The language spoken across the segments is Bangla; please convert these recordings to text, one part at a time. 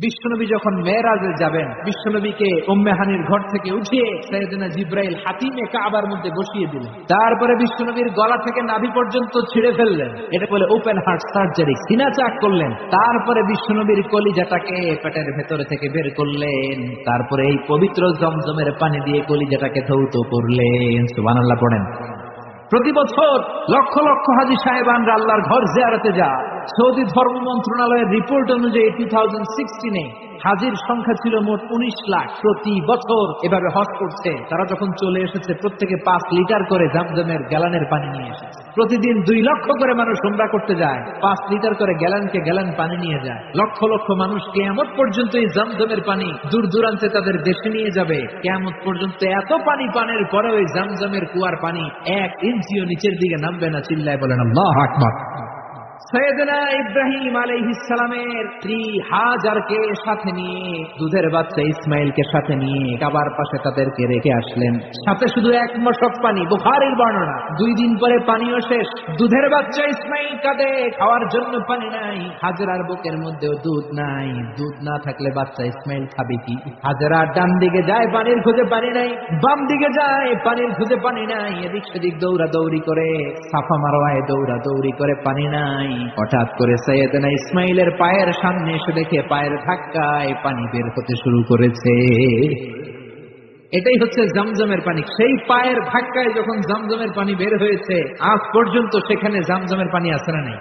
বিশ্বনবী যখন মেরাজে যাবেন, বিশ্বনবীকে উম্মে হানির ঘর থেকে উঠিয়ে সাইয়েদনা জিব্রাইল হাতিমে কাবার মধ্যে বসিয়ে দিলেন। তারপরে বিশ্বনবীর গলা থেকে নাভি পর্যন্ত ছিঁড়ে ফেললেন, এটা বলে ওপেন হার্ট সার্জারি, সিনা চাক করলেন। তারপরে বিশ্বনবীর কলিজাটাকে পেটের ভেতরে থেকে বের করলেন। তারপরে এই পবিত্র জমজমের পানি দিয়ে কলিজাটাকে ধৌত করলেন। সুবহানাল্লাহ পড়েন। প্রতি বছর লক্ষ লক্ষ হাজী সাহেবানরা আল্লাহর ঘর জিয়ারতে যায়। সৌদি ধর্ম মন্ত্রণালয়ের রিপোর্ট অনুযায়ী 2016-এ হাজির সংখ্যা ছিল মোট 19 লাখ। প্রতি বছর এভাবে হজ করছে। তারা যখন চলে এসেছে প্রত্যেকে 5 লিটার করে জামজমের গ্যালানের পানি নিয়ে এসেছে। প্রতিদিন 2 লক্ষ করে মানুষ উমরা করতে যায়, 5 লিটার করে গ্যালানকে গ্যালান পানি নিয়ে যায়। লক্ষ লক্ষ মানুষ কিয়ামত পর্যন্ত এই জামজমের পানি দূর দূরান্তে তাদের দেশে নিয়ে যাবে। কিয়ামত পর্যন্ত এত পানি পানের পরে ওই জামজমের কুয়ার পানি 1 ইঞ্চিও নিচের দিকে নামবে না। চিল্লায় বলেন আল্লাহু আকবার। সাইয়েদনা ইব্রাহিম আলাইহিস সালামের স্ত্রী হাজারকে সাথে নিয়ে, দুধের বাচ্চা ইসমাইলকে সাথে নিয়ে কাবার পাশে তাদেরকে রেখে আসলেন। সাথে শুধু 1 মশক পানি, বুখারীর বর্ণনা। 2 দিন পরে পানিও শেষ। দুধের বাচ্চা ইসমাইল কাঁদে, খাওয়ার জন্য পানি নাই। হাজেরার বুকের মধ্যেও দুধ নাই। দুধ না থাকলে বাচ্চা ইসমাইল খাবে কি? হাজেরা ডান দিকে যায়, পানির খুঁজে পানি নাই। বাম দিকে যায়, পানির খুঁজে পানি নাই। এদিক সেদিক দৌড়া দৌড়ি করে, সাফা মারওয়ায় দৌড়া দৌড়ি করে, পানি নাই। হঠাৎ করে সাইয়েদনা ইসমাইলের পায়ের সামনে এসে দেখে পায়ের ধাক্কায় পানি বের হতে শুরু করেছে। এটাই হচ্ছে জামজমের পানি। সেই পায়ের ধাক্কায় যখন জামজমের পানি বের হয়েছে, আজ পর্যন্ত সেখানে জামজমের পানি আছে না নাই?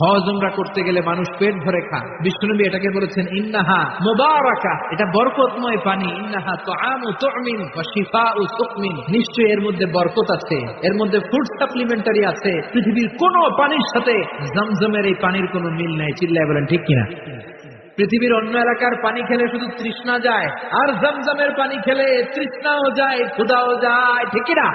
হজ উমরা করতে গেলে মানুষ পেট ভরে খান। বিশ্বনবী এটাকে বলেছেন ইন্নাহা মুবারাকা, এটা বরকতময় পানি। ইন্নাহা তুআমু তুমিন ওয়া শিফাউ সুকমিন, নিশ্চয়ই এর মধ্যে বরকত আছে, এর মধ্যে ফুড সাপ্লিমেন্টারি আছে। পৃথিবীর কোন পানির সাথে জামজমের এই পানির কোনো মিল নাই। চিল্লায় বলেন ঠিক কিনা? পৃথিবীর অন্য এলাকার পানি খেলে শুধু তৃষ্ণা যায়, আর জামজমের পানি খেলে তৃষ্ণাও যায়, ক্ষুধাও যায়। ঠিক কিনা?